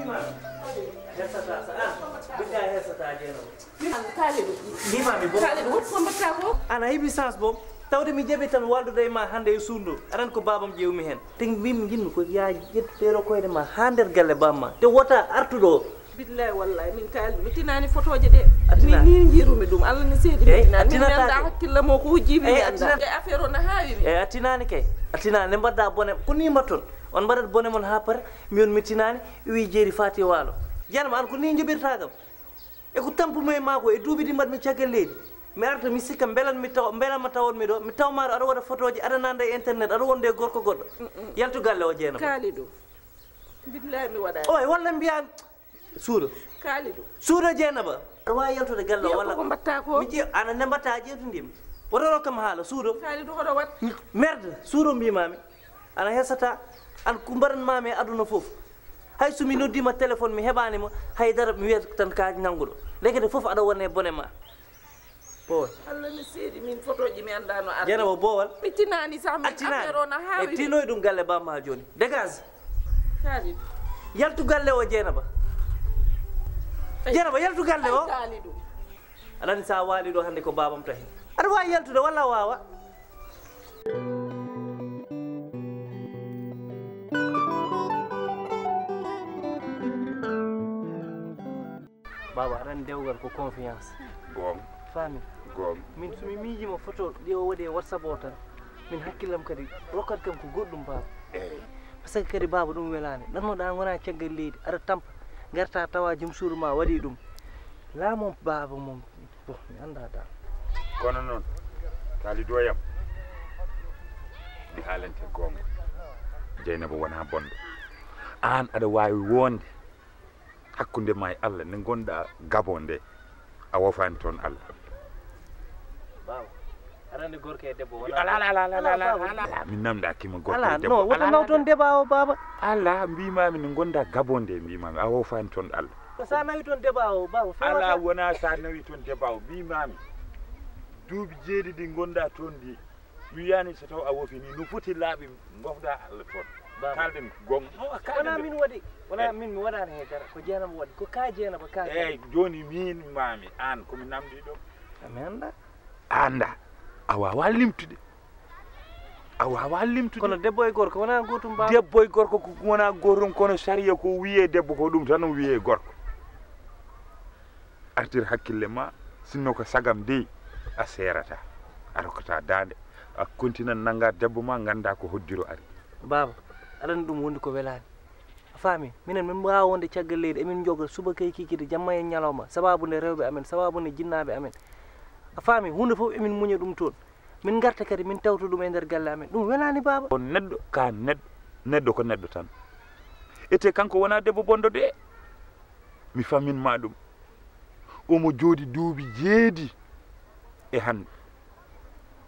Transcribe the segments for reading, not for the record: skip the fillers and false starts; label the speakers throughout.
Speaker 1: ma hesata sa an bidda hesata jeno
Speaker 2: Kalidou
Speaker 1: limami bo
Speaker 2: Kalidou wot ko mbatta ko
Speaker 1: ana hebi sens bo tawde mi jeɓi tan waldude e ma hande e suudu aran ko babam ƴewmi hen te mbimi jinmi ko yaa ƴettero koyde ma ha nder galle bamma te wota artuɗo
Speaker 2: billahi wallahi min Kalidou mi tinani photoje ɗe ni jirumi ɗum Allah ne seedi mi tinani min anda hakkille mo ko hujjiɓe mi anda e affaire o no hawiri
Speaker 1: e a tinani kay a tinani ne mbadda bone ko ni mbatton on mbaɗat bone mon ha pare mi on mi tinani wi jeeri fati waalo janma an ko ni joɓirta kam e ko tampumo e mako e duuɓi ɗi mbaɗmi caggal leydi mi arta mi sikka belanma tawonmi ɗo mi tawmaɗo aɗa waɗa photo ji aɗa nanda e internet aɗa wonde e gorko goɗɗo yaltu galle o jeenam
Speaker 2: Kalidou billahi mi waɗani
Speaker 1: oy walla mbiya suuɗo
Speaker 2: Kalidou
Speaker 1: suuɗo jeenaba aɗa wawi yaltude galle o walla
Speaker 2: ko mbatta ko
Speaker 1: mi ƴeew ana nde mbatta a ƴeewtudima wotono kam haala suuɗo
Speaker 2: Kalidou hoɗo wat
Speaker 1: merde suuɗo mbimami ana hesata an ko mbaɗanmami e aduna foof hay somi noddima téléphone mi heɓanimo haydara mi wiyata tan ka nannguɗo legede foof aɗa wone bone ma bowal
Speaker 2: Allah ne seedi min photoji mi anda no arde
Speaker 1: jenaba bowal
Speaker 2: mi tinani sa mi affaire o no hawiri
Speaker 1: e tinoy ɗum galle bamma ha joni dégage
Speaker 2: Kalidou
Speaker 1: yaltu galle o jeenaba yaltu galle o
Speaker 2: Kalidou
Speaker 1: aɗani sa waali ɗo hannde ko babam tahi aɗa wawi yaltude walla wawa baba aɗani dewgal ko confiance
Speaker 3: gom
Speaker 1: fami
Speaker 3: gom
Speaker 1: min somi miijima photo ɗi o waɗi e whatsapp o tan min hakkillam kadi rokkat kam ko goɗɗum baba
Speaker 3: eyyi
Speaker 1: par ce que kadi baba ɗum welani ɗannoɗa gona caggal leydi aɗa tampa garta tawa joom suudu ma waɗi ɗum laamon baba mom mi anda da
Speaker 3: kono noon Kalidou yam mi haalante gonga Dieynaba wona bonɗo an aɗa wawi wonde hakkude ma e Allah nde gonɗa Gabon nde a wofani toon Allah
Speaker 1: baba aɗa gorko e debbo
Speaker 3: ala min namda kima gorko e debbo
Speaker 1: non wota naw toon débat o baba
Speaker 3: ala mbimami nde gonɗa Gabon nde mbimami a wofani toon Allah
Speaker 1: sa nawi toon débat o baba
Speaker 3: ala wona sa nawi toon débat o mbimami duuɓi jeeɗi ɗi gonɗa toon ɗi mi wiyani so taw a wofini no foti laaɓi gofɗa Allah toon kalden gonga
Speaker 1: wona min waɗi wona min mi waɗani he dara ko Dieynaba waɗi ko ka Dieynaba ka
Speaker 3: eyyi joni min mami an komi namdi ɗo
Speaker 1: ami anda
Speaker 3: anda a wawa limtude
Speaker 1: kono debbo e gorko wona gotum baba
Speaker 3: debbo e gorko ko wona gotum kono sariya ko wiye debbo ko ɗum tan wiye gorko artir hakkille ma sinno ko sagam dey a serata a rokkata dande a continue nanga debbo ma ganda ko hoddiro ari
Speaker 1: baba aɗani ɗum wondi ko welani a faami minen min mbawa wonde caggal leydi emin joga suba kay kikide jamma e ñalawma sababu nde rewɓe amen sababu nde jinnaɓe amen a faami hunde fof emin muña ɗum toon min garta kadi min tawta ɗum e nder galle amen ɗum welani baba
Speaker 3: on neɗɗo ka neɗɗo ko neɗɗo tan ete kanko wona debbo bonɗo de mi famminma ɗum omo jooɗi duuɓi jeedi e hande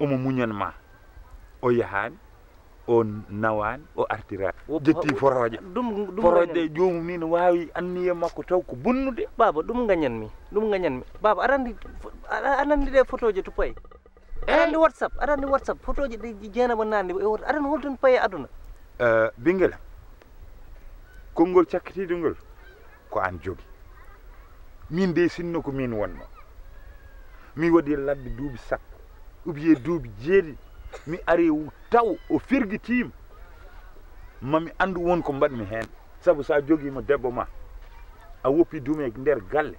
Speaker 3: omo muñanma o yahani o nawani o artirani jetti foroje foroje jomum ni no wawi anniye makko taw ko bonnude
Speaker 1: baba ɗum gañanmi baba aɗandi ɗe photo je to payi aɗandi whatsapp photo je ɗe Dieynaba nandi e woto aɗani holton payi aduna
Speaker 3: ɓinguel konngol cakkitiɗo ngol ko an jogui min de sinno ko min wonno mi waɗi ladde duuɓi sappo ubiye duuɓi jeeɗiɗi mi ari taw o firgitima mami andu won ko mbaɗmi hen saabu sa joguima debbo ma a woppi dum e nder galle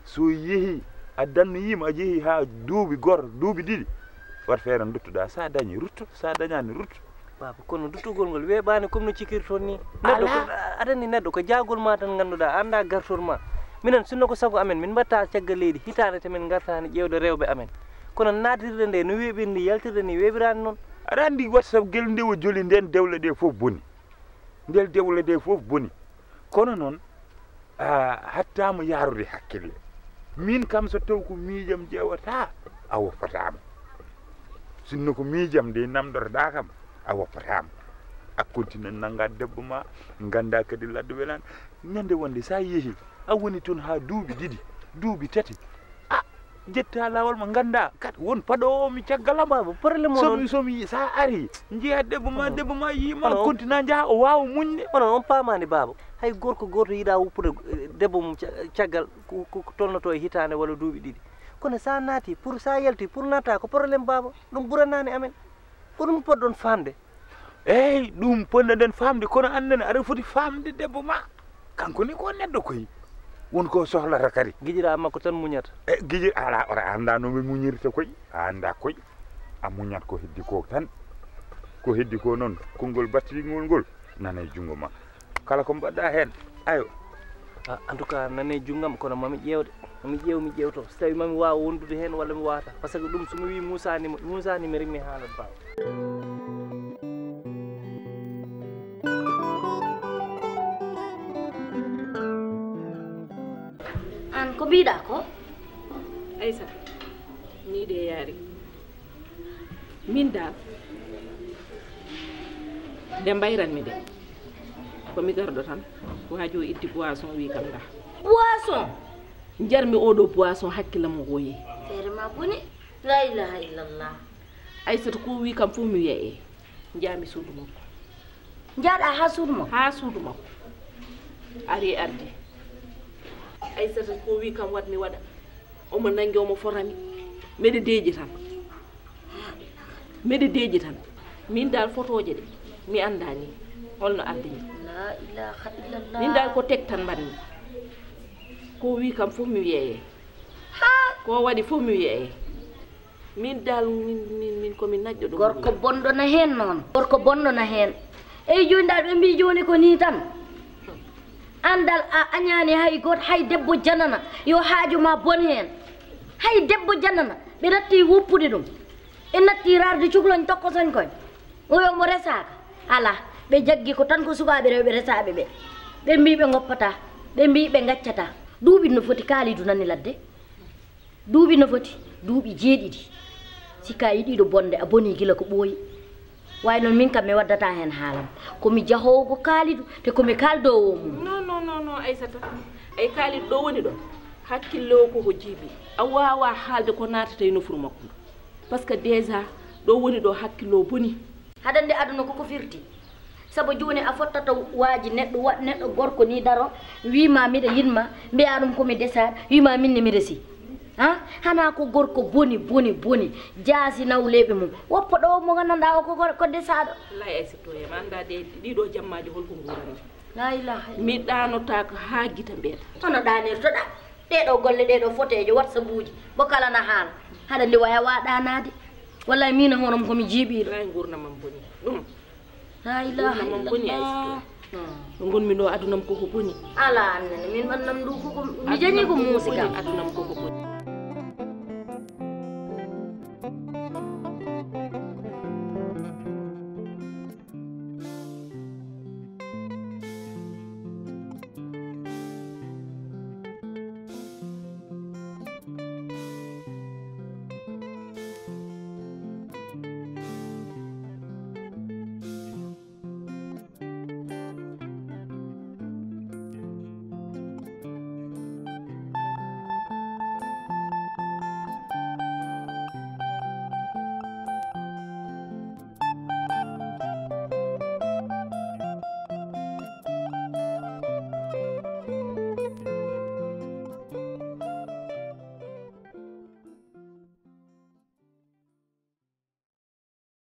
Speaker 3: so yeehi a dannoyima a jeehi ha duuɓi goto duuɓi ɗiɗi wat feere duttuɗa sa dañi rutto sa dañani rutto
Speaker 1: baba kono duttugol ngol weeɓani comme no cikirton ni neɗɗo aɗani neɗɗo ko jagol ma tan ganduɗa anda gartol ma minen sinno ko sago amen min mbatta caggal leydi hitande tamin gartani ƴewde rewɓe amen kono natirde nde no weɓirni yaltirde ni weɓirani noon
Speaker 3: aɗa andi whatsapp guel ndewo joli nden dewle ɗe foof boni ndel dewle ɗe foof boni kono noon hattama yarude hakkille min kam so taw ko miijam ƴewata a woppatama sinno ko miijam de namdotoɗa kam a woppatama a continue nanga debbo ma ganda kadi ladde welani ñande wonde sa yeehi a woni toon ha duuɓi ɗiɗi duuɓi tati jetta lawol ma ganda kat won paɗo mi caggalam
Speaker 1: baba problème o
Speaker 3: somi sa ari jiya debbo ma yima kontina jaha o wawa muñde
Speaker 1: onon on paamani baba hay gorko goto yiiɗa woppude debbo mum caggal ko tolnoto e hitande walla duuɓi ɗiɗi kono sa naati pour sa yalti pour natta ko probléme baba ɗum ɓuranani amen ko ɗum poɗɗon famde
Speaker 3: eyyi ɗum ponnoɗen famde kono andene aɗa foti famde debbo ma kanko ni ko neɗɗo koy wonko sohlata kadi
Speaker 1: guiƴira makko tan muñata
Speaker 3: guiƴir ala ora anda no mi muñirta koy a anda koy a muñat ko heddi ko tan ko heddi ko noon konngol battirigol ngol nane jungo ma kala ko mbaɗɗa hen ayo
Speaker 1: en tout cas nane junggam kono mami ƴewde mi ƴewto so tawi mami wawa wondude hen walla mi wawata par ce que ɗum somi wi musani mi rimmi haalat bawa
Speaker 4: an ko mbiɗa ko
Speaker 2: Aissata ni de yaari min dal nde mbayranmi de komi garɗo tan waajo itti boisson wi kam da
Speaker 4: boisson
Speaker 2: jarmi oɗo boisson hakkille mo woyi
Speaker 4: feere ma boni la ilaha illallah
Speaker 2: Aissata ko wi kam fof mi wiya e jaami suudu makko
Speaker 4: jaaɗa ha suudu makko
Speaker 2: ha suudu makko ari ardi Aissata ko wi kam wat mi waɗa omo nangi omo forami mbeɗe deeƴi tan min dal photoje ɗe mi anda ni holno ardini
Speaker 4: la ilaha illallah
Speaker 2: min dal ko tek tan mbaɗmi ko wi kam fof mi wiye ko waɗi fof mi wiye min dal min komin naƴƴo ɗum
Speaker 4: gorko bonɗona hen noon gorko bonɗona hen eyi joni dal ɓe mbi joni ko ni tan andal a añani hay goto hay debbo janana yo haaju ma bon hen hay debbo janana ɓe natti woppude ɗum ɓe natti rarde cukloñ tokkosoñ koñ oyomo resaka ala ɓe jaggi ko tan ko sukaɓe rewɓe resaɓe ɓe mbi ɓe goppata ɓe mbi ɓe gaccata duuɓi no foti kaalidu nani ladde duuɓi no foti duuɓi jeeɗiɗi sikka yiɗiɗo bonde a boni gila ko ɓooyi way noon min kam mi waddata hen haalam komi jahowo ko kaalidu te komi kaldowo mum
Speaker 2: non Aissata ay kaalidu ɗo woni ɗo hakkille o koko jiiɓi a wawa haalde ko natata e nofuru makko par ce que déjà ɗo woni ɗo hakkille o boni
Speaker 4: haɗande aduna koko firti saabu joni a fottata waaji neɗɗo gorko ni daro wima miɗa yinma mbiya ɗum komi desaɗo wima minne mi resi hana ko gorko boni jaasi nawleɓe mum woppo ɗo mo gandanɗa o ko desaɗo
Speaker 2: lay Aissata ma anda de ɗiɗo jammaji holko gurani
Speaker 4: la ilaha
Speaker 2: mi ɗanotako ha guita mbeeta
Speaker 4: hono ɗanirtoɗa ɗeɗo golle ɗeɗo fotejo whatsapp uji bo kala na haala haɗa ndi waya wa ɗanade wallahi mina honom komi jiiɓiɗo
Speaker 2: lay gurnamam boni ɗum
Speaker 4: la ilaha
Speaker 2: illallah boni Aissata ɗo gonmi ɗo adunam koko boni
Speaker 4: ala annene min ɓannam ndu koko mi jañi ko muusi kam
Speaker 2: adunam koko boni